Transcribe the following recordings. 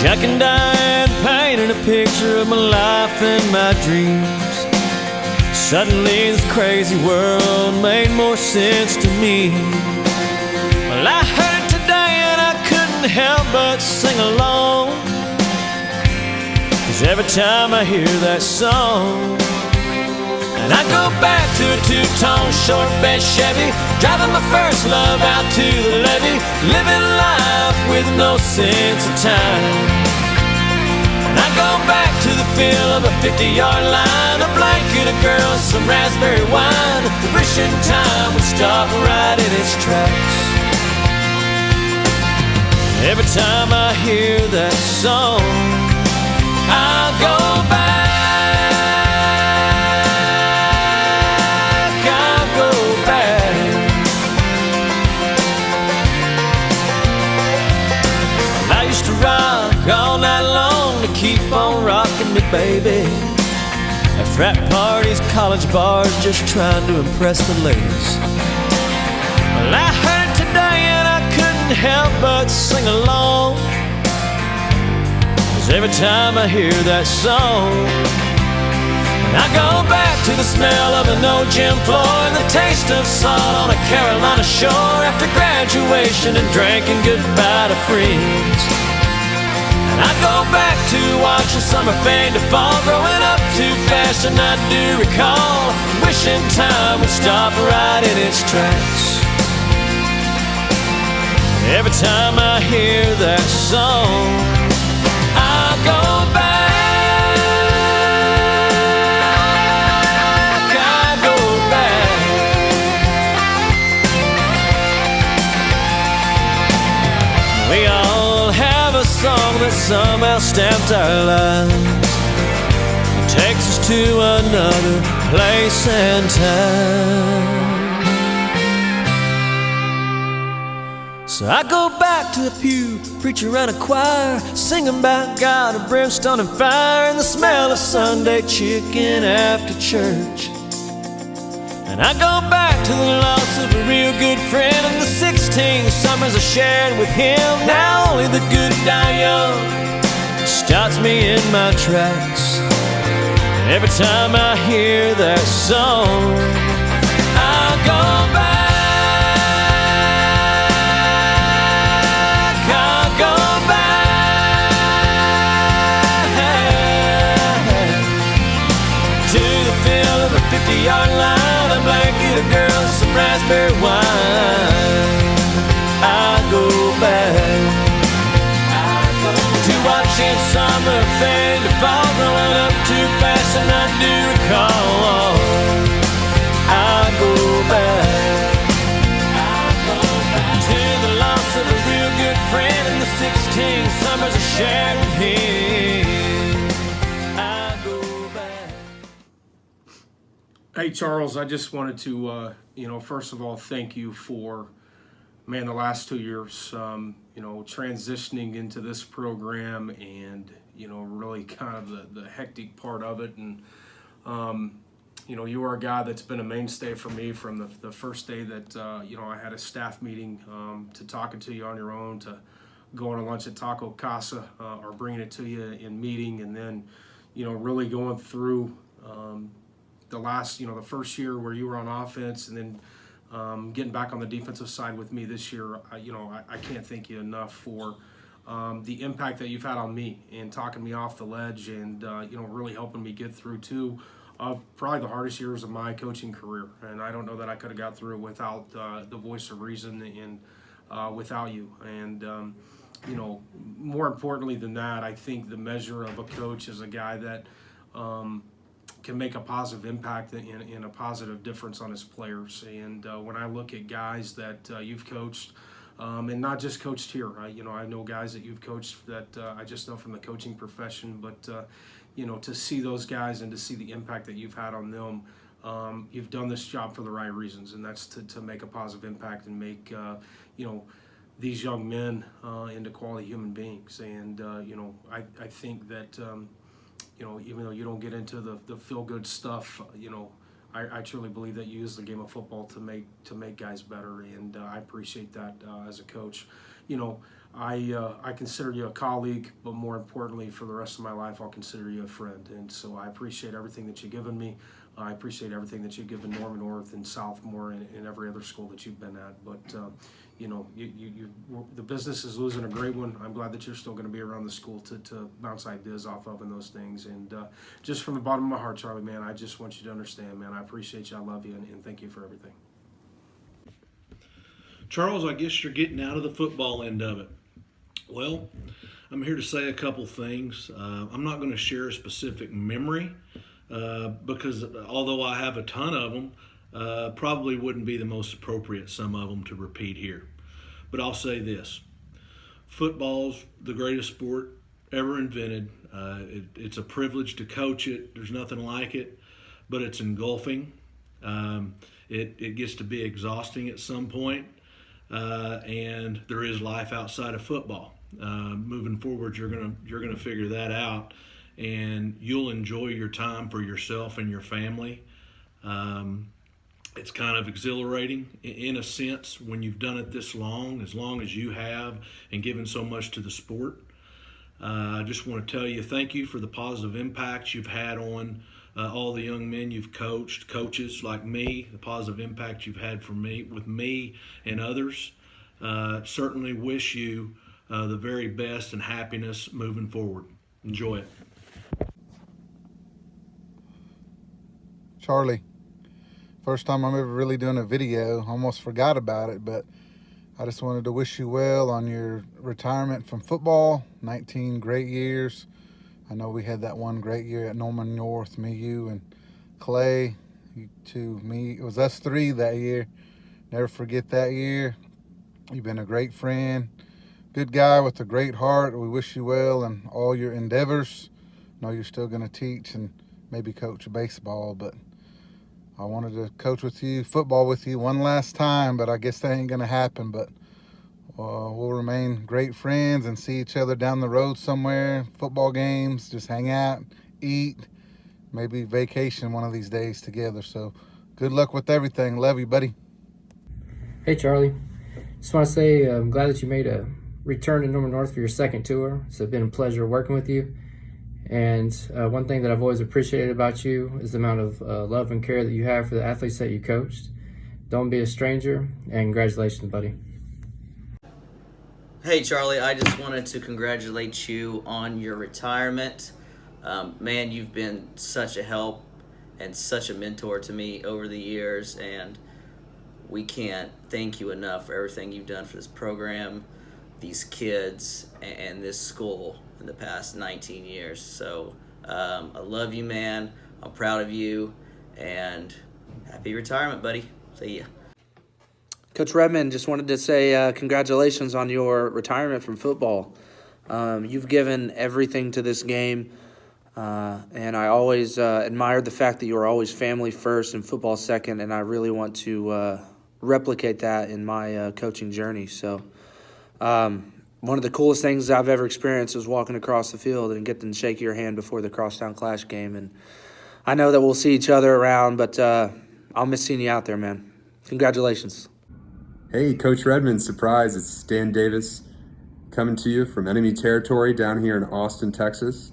Jack and Diane painted a picture of my life and my dreams. Suddenly this crazy world made more sense to me. Well, I heard it today and I couldn't help but sing along, 'cause every time I hear that song, and I go back to a two-tone short bed Chevy, driving my first love out to the levee, living life with no sense of time. And I go back to the feel of a 50-yard line, a blanket, a girl, some raspberry wine, wishing time would stop right in its tracks. Every time I hear that song, I'll go back. All night long to keep on rocking me, baby. At frat parties, college bars, just trying to impress the ladies. Well, I heard it today and I couldn't help but sing along, 'cause every time I hear that song, and I go back to the smell of an old gym floor and the taste of salt on a Carolina shore after graduation and drinking goodbye to friends. And I go back to watching summer fade to fall, growing up too fast and I do recall, wishing time would stop right in its tracks. Every time I hear that song, I'll go back, I'll go back. We all have a song that somehow stamped our lives, it takes us to another place and time. So I go back to the pew, preacher and a choir, singing about God of brimstone and fire, and the smell of Sunday chicken after church. And I go back to the loss of a real good friend and the 16 summers I shared with him. Now only the good die young stops me in my tracks. Every time I hear that song, I'll go back, I'll go back to the feel of a 50-yard line, a blanket, a girl, some raspberry wine. I'll go back to watching summer fade to fall, growing up too fast and I do recall. I'll go back to the loss of a real good friend and the 16 summers I shared with him. I'll go back. Hey Charles, I just wanted to, first of all, thank you for, man, the last 2 years, transitioning into this program and, really kind of the hectic part of it. And, you are a guy that's been a mainstay for me from the first day that, I had a staff meeting, to talking to you on your own, to going to lunch at Taco Casa, or bringing it to you in meeting, and then, really going through the last, the first year where you were on offense, and then getting back on the defensive side with me this year. I can't thank you enough for the impact that you've had on me and talking me off the ledge, and really helping me get through two of probably the hardest years of my coaching career. And I don't know that I could have got through it without the voice of reason and without you. And more importantly than that, I think the measure of a coach is a guy that can make a positive impact and a positive difference on his players. And when I look at guys that you've coached, and not just coached here, I know guys that you've coached that I just know from the coaching profession, but to see those guys and to see the impact that you've had on them, you've done this job for the right reasons, and that's to make a positive impact and make these young men into quality human beings. And I think that even though you don't get into the feel-good stuff, I truly believe that you use the game of football to make guys better, and I appreciate that as a coach. I consider you a colleague, but more importantly, for the rest of my life, I'll consider you a friend. And so I appreciate everything that you've given me. I appreciate everything that you've given Norman North and Southmore and every other school that you've been at. But the business is losing a great one. I'm glad that you're still going to be around the school to bounce ideas off of and those things. And just from the bottom of my heart, Charlie, man, I just want you to understand, man, I appreciate you. I love you, and thank you for everything. Charles, I guess you're getting out of the football end of it. Well, I'm here to say a couple things. I'm not going to share a specific memory because although I have a ton of them, probably wouldn't be the most appropriate, some of them, to repeat here. But I'll say this. Football's the greatest sport ever invented. It's a privilege to coach it. There's nothing like it, but it's engulfing. It gets to be exhausting at some point. And there is life outside of football. Moving forward, you're gonna figure that out, and you'll enjoy your time for yourself and your family. It's kind of exhilarating in a sense when you've done it this long as you have, and given so much to the sport. I just want to tell you thank you for the positive impact you've had on all the young men you've coached, coaches like me, the positive impact you've had with me and others. Certainly wish you the very best and happiness moving forward. Enjoy it. Charlie, first time I'm ever really doing a video. Almost forgot about it, but I just wanted to wish you well on your retirement from football. 19 great years. I know we had that one great year at Norman North, me, you, and Clay. You two, me. It was us three that year. Never forget that year. You've been a great friend, good guy with a great heart. We wish you well in all your endeavors. I know you're still going to teach and maybe coach baseball, but I wanted to coach with you, football with you one last time, but I guess that ain't going to happen. But we'll remain great friends and see each other down the road somewhere, football games, just hang out, eat, maybe vacation one of these days together. So good luck with everything. Love you, buddy. Hey, Charlie. Just want to say I'm glad that you made a return to Norman North for your second tour. It's been a pleasure working with you. And one thing that I've always appreciated about you is the amount of love and care that you have for the athletes that you coached. Don't be a stranger, and congratulations, buddy. Hey, Charlie, I just wanted to congratulate you on your retirement. Man, you've been such a help and such a mentor to me over the years, and we can't thank you enough for everything you've done for this program, these kids, and this school in the past 19 years. So I love you, man. I'm proud of you, and happy retirement, buddy. See ya. Coach Redman, just wanted to say congratulations on your retirement from football. You've given everything to this game, and I always admired the fact that you were always family first and football second, and I really want to replicate that in my coaching journey. So one of the coolest things I've ever experienced was walking across the field and getting to shake your hand before the Crosstown Clash game. And I know that we'll see each other around, but I'll miss seeing you out there, man. Congratulations. Hey, Coach Redman, surprise, it's Dan Davis coming to you from enemy territory down here in Austin, Texas.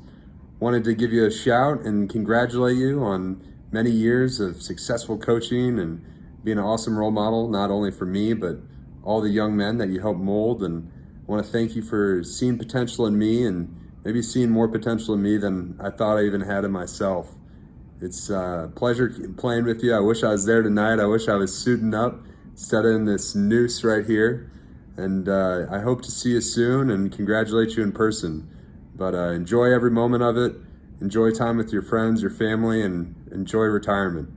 Wanted to give you a shout and congratulate you on many years of successful coaching and being an awesome role model, not only for me, but all the young men that you helped mold. And I want to thank you for seeing potential in me and maybe seeing more potential in me than I thought I even had in myself. It's a pleasure playing with you. I wish I was there tonight. I wish I was suiting up instead of in this noose right here. And I hope to see you soon and congratulate you in person. But enjoy every moment of it. Enjoy time with your friends, your family, and enjoy retirement.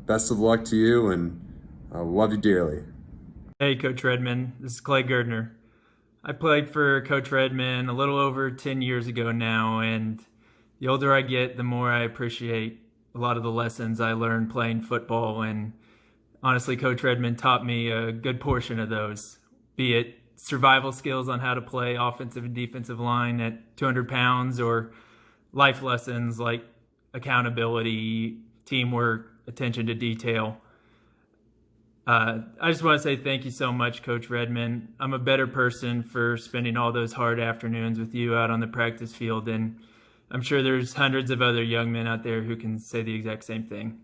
Best of luck to you, and I love you dearly. Hey, Coach Redman. This is Clay Gardner. I played for Coach Redman a little over 10 years ago now, and the older I get, the more I appreciate a lot of the lessons I learned playing football. And honestly, Coach Redman taught me a good portion of those, be it survival skills on how to play offensive and defensive line at 200 pounds, or life lessons like accountability, teamwork, attention to detail. I just want to say thank you so much, Coach Redman. I'm a better person for spending all those hard afternoons with you out on the practice field, and I'm sure there's hundreds of other young men out there who can say the exact same thing.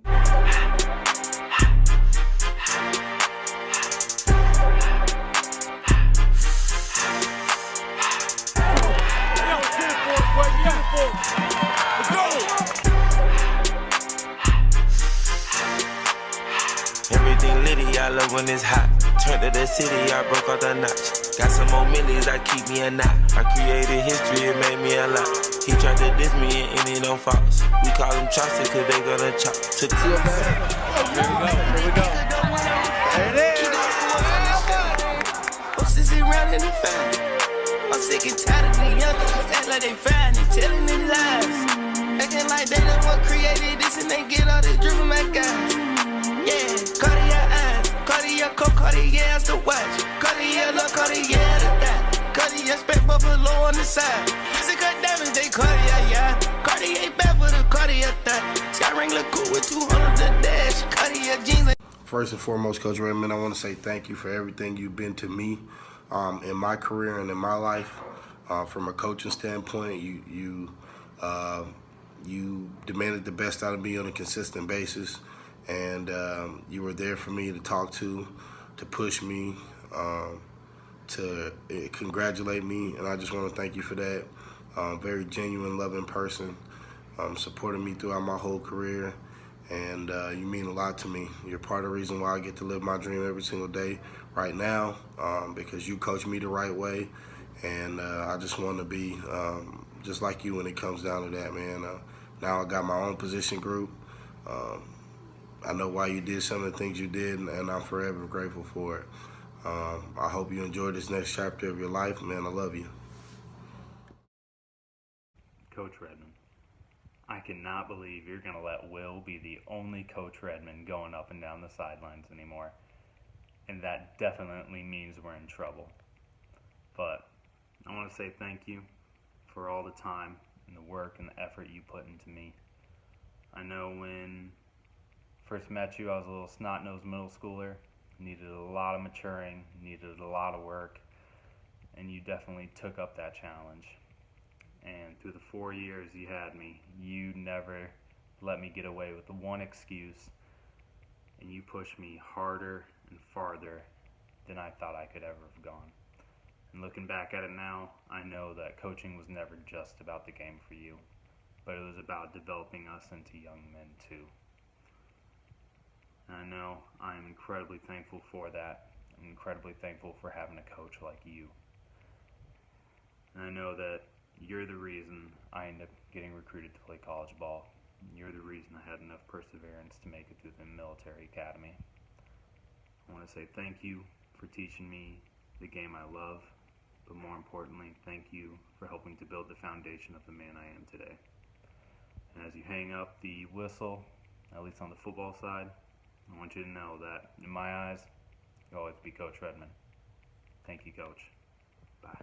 Everything litty, I love when it's hot. Turned to the city, I broke out the notch. Got some more millies, I keep me a knot. I created history, it made me a lot. He tried to diss me and it don't false. We call them chopsticks cause they gonna chop. Took Here we go. There it is. I'm sitting around in the family. I'm sick and tired of the youngsters act like they fine and telling their lies. Acting like they the one created this and they get all this drip from my guys. Yeah, Cartier eyes, Cartier coat, Cartier has to watch. Cartier look, Cartier the dot. Cartier spec buffalo on the side. Music cut diamonds, they Cartier, yeah. Cartier bad for the Cartier thought. Sky ring look cool with 200 the dash. Cartier jeans. First and foremost, Coach Redman, I want to say thank you for everything you've been to me in my career and in my life. From a coaching standpoint, you demanded the best out of me on a consistent basis, and you were there for me to talk to push me, to congratulate me, and I just want to thank you for that. Very genuine, loving person, supported me throughout my whole career. And you mean a lot to me. You're part of the reason why I get to live my dream every single day right now, because you coach me the right way. And I just want to be just like you when it comes down to that, man. Now I got my own position group. I know why you did some of the things you did, and I'm forever grateful for it. I hope you enjoy this next chapter of your life, man. I love you. Coach Redman, I cannot believe you're going to let Will be the only Coach Redman going up and down the sidelines anymore. And that definitely means we're in trouble. But I want to say thank you for all the time and the work and the effort you put into me. I know when I first met you, I was a little snot-nosed middle schooler, needed a lot of maturing, needed a lot of work, and you definitely took up that challenge. And through the 4 years you had me, you never let me get away with the one excuse, and you pushed me harder and farther than I thought I could ever have gone. And looking back at it now, I know that coaching was never just about the game for you, but it was about developing us into young men too. And I know I am incredibly thankful for that. I'm incredibly thankful for having a coach like you. And I know that you're the reason I ended up getting recruited to play college ball. You're the reason I had enough perseverance to make it through the military academy. I want to say thank you for teaching me the game I love, but more importantly, thank you for helping to build the foundation of the man I am today. And as you hang up the whistle, at least on the football side, I want you to know that in my eyes, you'll always be Coach Redman. Thank you, Coach. Bye.